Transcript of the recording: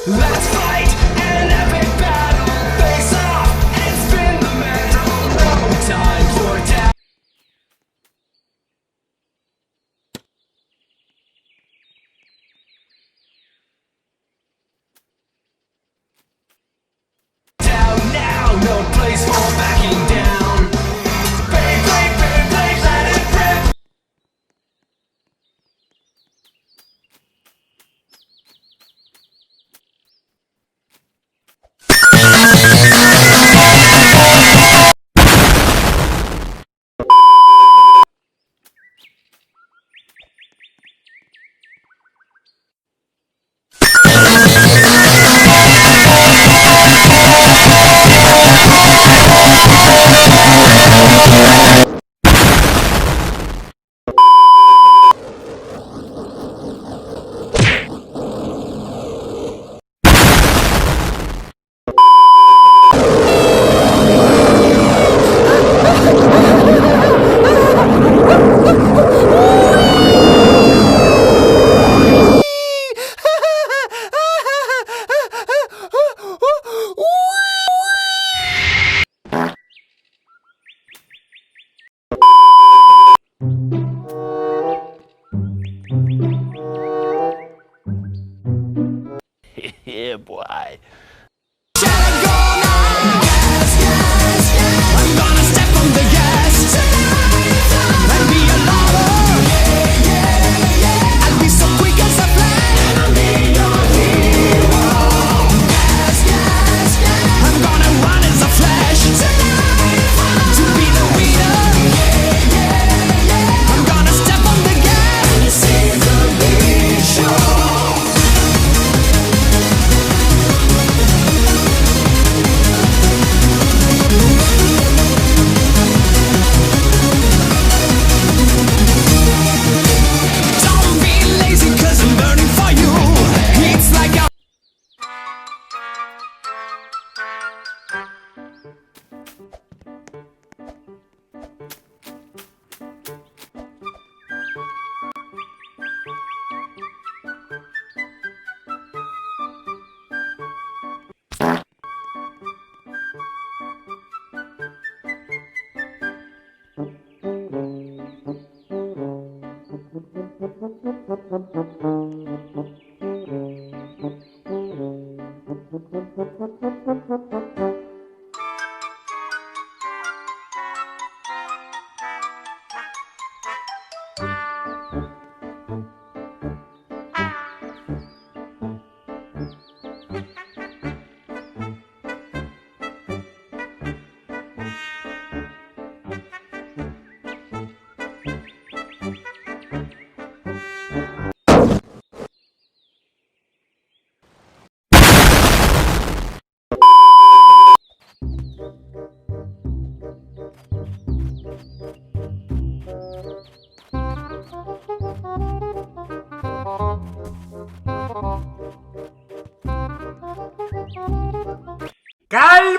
Let's fight an epic battle. Face off and spin the metal. No time for doubt. Down now, no place for backing down. Beyblade, Beyblade, let it rip. Yeah, boy. I'm gonna step on the gas and be a lover. I'll be so quick as a flash. I'll be your hero. I'm gonna run as a flash to be the winner. I'm gonna step on the gas and save the big show. Don't be lazy 'cause I'm burning for you. It's like a ¡Calidad!